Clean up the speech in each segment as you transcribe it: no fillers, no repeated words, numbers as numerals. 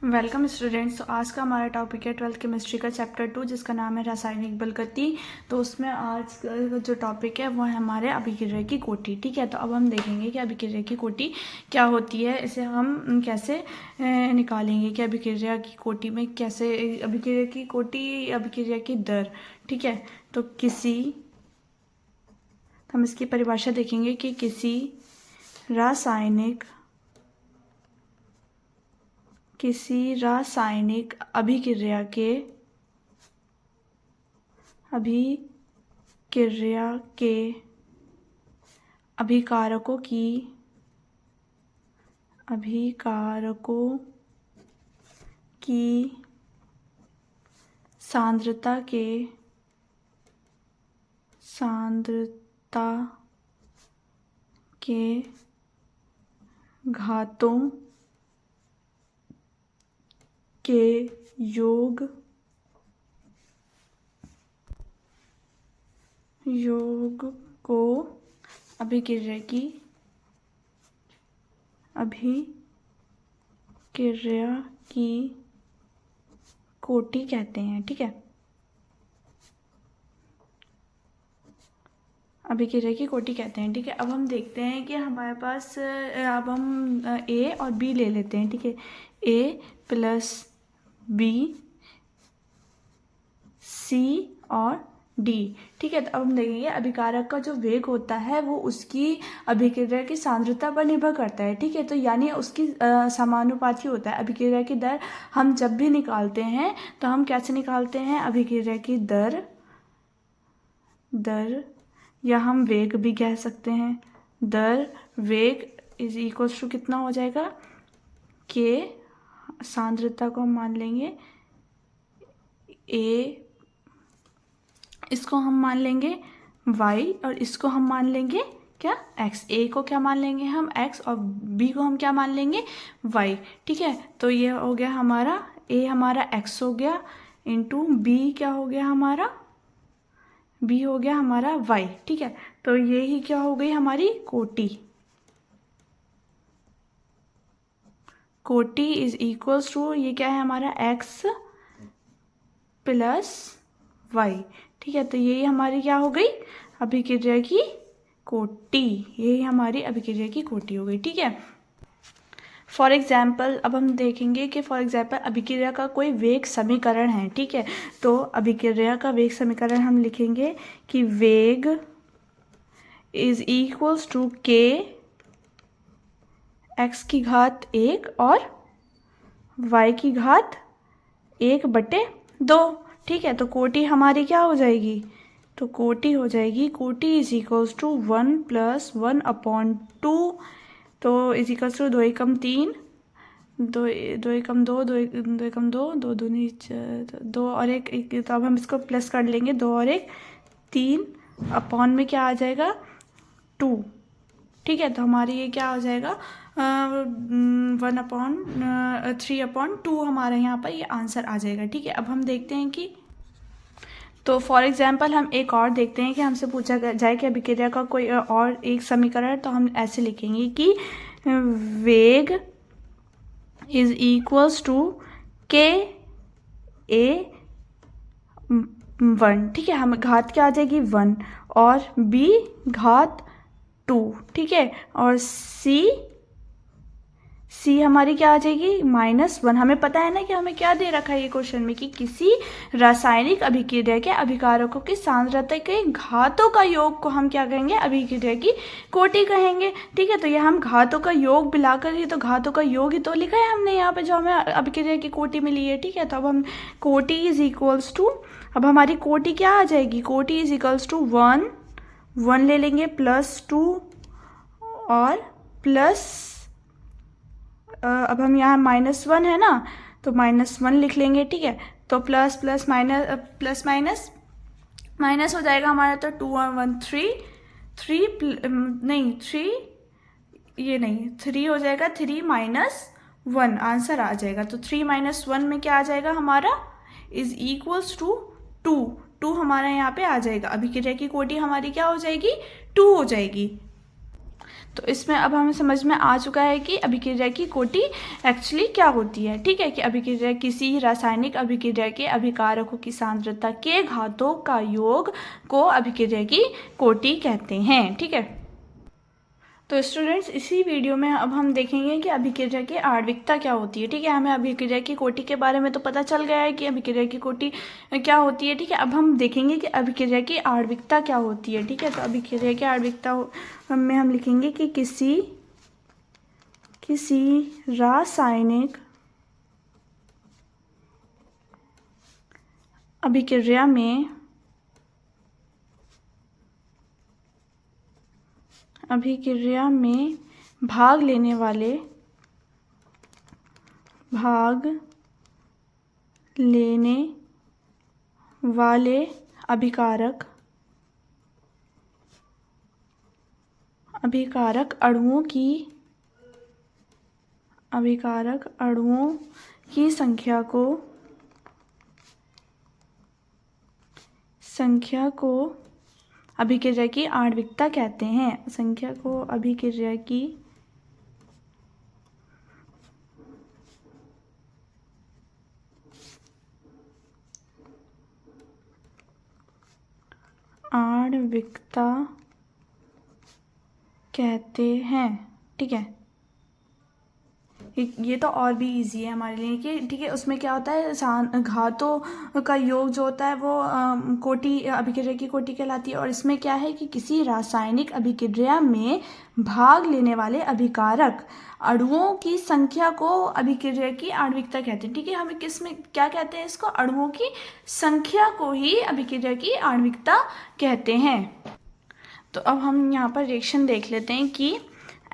Welcome students. तो आज का हमारा टॉपिक है 12th केमिस्ट्री का चैप्टर 2 जिसका नाम है रासायनिक बल गति। तो उसमें आज का जो टॉपिक है वो है हमारे अभिक्रिया की कोटि। ठीक है, तो अब हम देखेंगे कि अभिक्रिया की कोटि क्या होती है, इसे हम कैसे निकालेंगे कि अभिक्रिया की कोटि में कैसे अभिक्रिया की कोटि, अभिक्रिया की दर। ठीक है, तो हम इसकी परिभाषा देखेंगे कि किसी रासायनिक अभिक्रिया के अभिकारकों की सांद्रता के घातों के योग को अभिक्रिया की कोटि कहते हैं। ठीक है, अभिक्रिया की कोटि कहते हैं। ठीक है, अब हम देखते हैं कि हमारे पास अब हम ए और बी ले लेते हैं। ठीक है, ए प्लस बी, सी और डी। ठीक है, तो अब हम देखेंगे अभिकारक का जो वेग होता है वो उसकी अभिक्रिया की सांद्रता पर निर्भर करता है। ठीक है, तो यानी उसकी समानुपाती होता है। अभिक्रिया की दर हम जब भी निकालते हैं तो हम कैसे निकालते हैं, अभिक्रिया की दर या हम वेग भी कह सकते हैं। दर वेग इज इक्वल्स टू कितना हो जाएगा, के सांद्रता को हम मान लेंगे ए, इसको हम मान लेंगे y और इसको हम मान लेंगे क्या, x। a को क्या मान लेंगे हम, x, और b को हम क्या मान लेंगे, y। ठीक है, तो ये हो गया हमारा a, हमारा x हो गया, इंटू b क्या हो गया हमारा, b हो गया हमारा y। ठीक है, तो ये ही क्या हो गई हमारी कोटि इज इक्वल्स टू, ये क्या है हमारा x प्लस y। ठीक है, तो यही हमारी क्या हो गई, अभिक्रिया की कोटि। यही हमारी अभिक्रिया की कोटि हो गई। ठीक है, फॉर एग्जाम्पल अब हम देखेंगे कि फॉर एग्जाम्पल अभिक्रिया का कोई वेग समीकरण है। ठीक है, तो अभिक्रिया का वेग समीकरण हम लिखेंगे कि वेग इज इक्वल्स टू के एक्स की घात 1 और y की घात 1/2। ठीक है, तो कोटि हमारी क्या हो जाएगी, तो कोटि हो जाएगी, कोटि इज इक्वल्स टू 1 + 1/2। तो इज इक्वल्स टू 2 एकम 3, 2 एकम 2, 2 एकम 2, 2 दूनी 2 और 1। तो अब हम इसको प्लस कर लेंगे, 2 और 1 3, अपॉन में क्या आ जाएगा 2। ठीक है, तो हमारी ये क्या हो जाएगा 3/2 हमारे यहाँ पर ये आंसर आ जाएगा। ठीक है, अब हम देखते हैं कि तो फॉर एग्जांपल हम एक और देखते हैं कि हमसे पूछा जाए कि अभिक्रिया का कोई और एक समीकरण, तो हम ऐसे लिखेंगे कि वेग इज इक्वल्स टू के ए 1। ठीक है, हम घात क्या आ जाएगी 1 और b घात 2। ठीक है, और सी हमारी क्या आ जाएगी -1। हमें पता है ना कि हमें क्या दे रखा है ये क्वेश्चन में कि किसी रासायनिक अभिक्रिया के अभिकारकों की सांद्रता के घातों का योग को हम क्या कहेंगे, अभिक्रिया की कोटि कहेंगे। ठीक है, तो ये हम घातों का योग मिलाकर ही, तो घातों का योग ही तो लिखा है हमने यहाँ पे जो हमें अभिक्रिया की कोटि मिली है। ठीक है, तो अब हम कोटि इज इक्वल्स टू, अब हमारी कोटि क्या आ जाएगी, कोटि इज इक्वल्स टू 1 ले लेंगे +2 और प्लस अब हम यहाँ -1 है ना, तो -1 लिख लेंगे। ठीक है, तो प्लस माइनस हो जाएगा हमारा, तो 2 और 1 3 3 हो जाएगा, 3 - 1 आंसर आ जाएगा। तो 3 - 1 में क्या आ जाएगा हमारा, इज इक्वल्स टू 2 हमारा यहाँ पे आ जाएगा। अभिक्रिया की कोटि हमारी क्या हो जाएगी, 2 हो जाएगी। तो इसमें अब हमें समझ में आ चुका है कि अभिक्रिया की कोटि एक्चुअली क्या होती है। ठीक है, कि अभिक्रिया किसी रासायनिक अभिक्रिया के अभिकारकों की सांद्रता के घातों का योग को अभिक्रिया की कोटि कहते हैं। ठीक है, तो स्टूडेंट्स इसी वीडियो में अब हम देखेंगे कि अभिक्रिया की आणविकता क्या होती है। ठीक है, हमें अभिक्रिया की कोटि के बारे में तो पता चल गया है कि अभिक्रिया की कोटि क्या होती है। ठीक है, अब हम देखेंगे कि अभिक्रिया की आणविकता क्या होती है। ठीक है, तो अभिक्रिया की आणविकता में हम लिखेंगे कि किसी रासायनिक अभिक्रिया में भाग लेने वाले अभिकारक अणुओं की संख्या को अभिक्रिया की आणविकता कहते हैं। संख्या को अभिक्रिया की आणविकता कहते हैं। ठीक है, ये तो और भी इजी है हमारे लिए कि ठीक है, उसमें क्या होता है, घातों का योग जो होता है वो कोटि अभिक्रिया की कोटि कहलाती है। और इसमें क्या है कि किसी रासायनिक अभिक्रिया में भाग लेने वाले अभिकारक अणुओं की संख्या को अभिक्रिया की आणविकता कहते हैं। ठीक है, हमें किस में क्या कहते हैं, इसको अणुओं की संख्या को ही अभिक्रिया की आणविकता कहते हैं। तो अब हम यहाँ पर रिएक्शन देख लेते हैं कि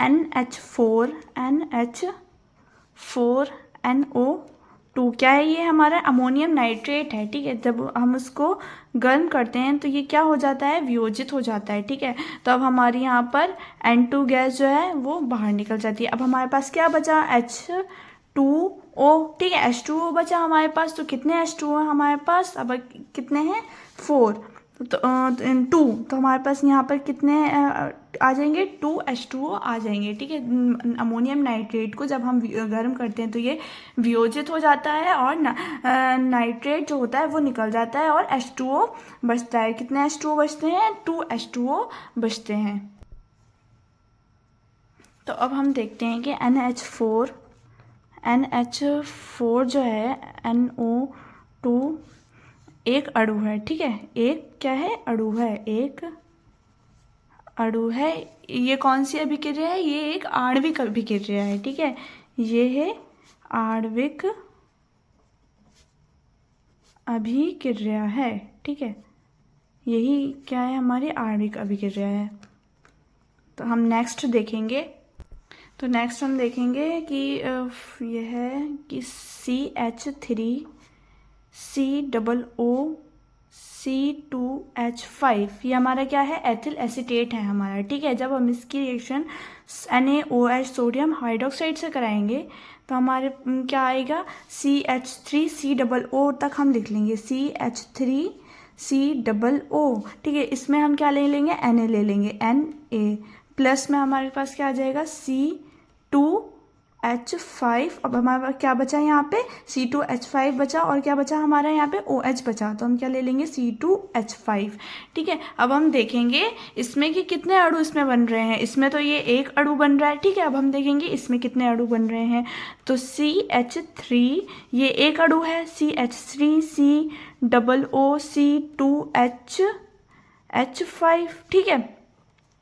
NH4NO2 क्या है, ये हमारा अमोनियम नाइट्रेट है। ठीक है, जब हम उसको गर्म करते हैं तो ये क्या हो जाता है, वियोजित हो जाता है। ठीक है, तो अब हमारी यहाँ पर N2 गैस जो है वो बाहर निकल जाती है। अब हमारे पास क्या बचा, H2O। ठीक है, H2O बचा हमारे पास। तो कितने H2O है हमारे पास, अब कितने हैं, 4 तो 2। तो हमारे पास यहाँ पर कितने आ जाएंगे, 2H2O आ जाएंगे। ठीक है, अमोनियम नाइट्रेट को जब हम गर्म करते हैं तो ये वियोजित हो जाता है और नाइट्रेट जो होता है वो निकल जाता है और H2O बचता है। कितने H2O बचते हैं, 2H2O बचते हैं। तो अब हम देखते हैं कि NH4 जो है, NO2 एक अणु है। ठीक है, एक क्या है, अणु है, एक अणु है। ये कौन सी अभिक्रिया है, ये एक आणविक अभिक्रिया है। ठीक है, ये है आणविक अभिक्रिया है। ठीक है, यही क्या है, हमारी आणविक अभिक्रिया है। तो हम नेक्स्ट देखेंगे कि यह है कि CH3COOC2H5 ये हमारा क्या है, एथिल एसीटेट है हमारा। ठीक है, जब हम इसकी रिएक्शन NaOH सोडियम हाइड्रोक्साइड से कराएंगे तो हमारे क्या आएगा, CH3COO तक हम लिख लेंगे, CH3COO। ठीक है, इसमें हम क्या ले लेंगे, Na ले लेंगे, Na प्लस में हमारे पास क्या आ जाएगा, C2H5। अब हमारे पास क्या बचा यहाँ पे, C2H5 बचा और क्या बचा हमारा यहाँ पे, OH बचा। तो हम क्या ले लेंगे, C2H5। ठीक है, अब हम देखेंगे इसमें कि कितने अणु इसमें बन रहे हैं। इसमें तो ये एक अणु बन रहा है। ठीक है, अब हम देखेंगे इसमें कितने अणु बन रहे हैं। तो CH3 ये एक अणु है, CH3COOC2H5। ठीक है,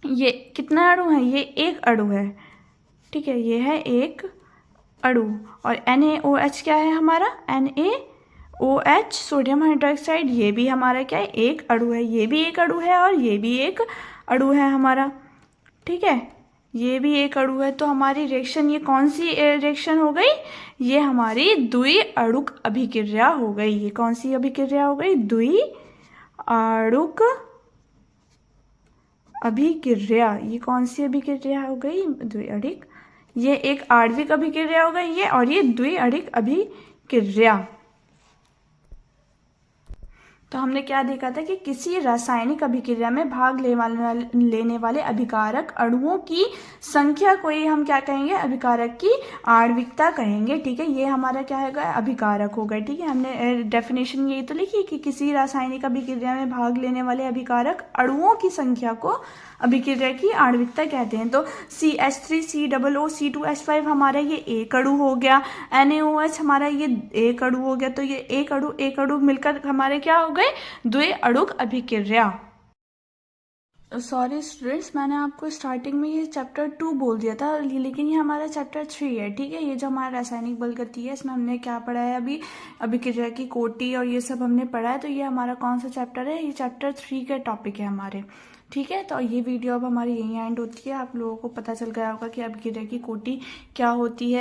ये कितना अणु है, ये एक अणु है। ठीक है, ये है एक अणु। और NaOH क्या है हमारा, NaOH सोडियम हाइड्रोक्साइड, ये भी हमारा क्या है, एक अणु है। ये भी एक अणु है और ये भी एक अणु है हमारा। ठीक है, ये भी एक अणु है। तो हमारी रिएक्शन ये कौन सी रिएक्शन हो गई, ये हमारी द्विअणुक अभिक्रिया हो गई। ये कौन सी अभिक्रिया हो गई, द्विअणुक अभिक्रिया। ये कौन सी अभिक्रिया हो गई, द्विअणुक। ये एक आणविक अभिक्रिया हो गई ये, और ये द्विअणुक अभिक्रिया। तो हमने क्या देखा था कि किसी रासायनिक अभिक्रिया में भाग लेने वाले अभिकारक अणुओं की संख्या को ही हम क्या कहेंगे, अभिकारक की आणविकता कहेंगे। ठीक है, ये हमारा क्या है, अभिकारक हो गए। ठीक है, हमने डेफिनेशन यही तो लिखी कि किसी रासायनिक अभिक्रिया में भाग लेने वाले अभिकारक अणुओं की संख्या को अभिक्रिया की आणविकता कहते हैं। तो CH3COO C2H5 हमारा ये एक अणु हो गया, NaOH हमारा ये एक अणु हो गया। तो ये एक अणु मिलकर हमारे क्या हो गए, द्विअणुक अभिक्रिया। सॉरी स्टूडेंट्स, मैंने आपको स्टार्टिंग में ये चैप्टर 2 बोल दिया था, लेकिन ये हमारा चैप्टर 3 है। ठीक है, ये जो हमारा रासायनिक बल गति है, इसमें हमने क्या पढ़ा है अभी, अभिक्रिया की कोटि और ये सब हमने पढ़ा है। तो ये हमारा कौन सा चैप्टर है, ये चैप्टर 3 के टॉपिक है हमारे। ठीक है, तो ये वीडियो अब हमारी यहीं एंड होती है। आप लोगों को पता चल गया होगा कि अभिक्रिया की कोटि क्या होती है।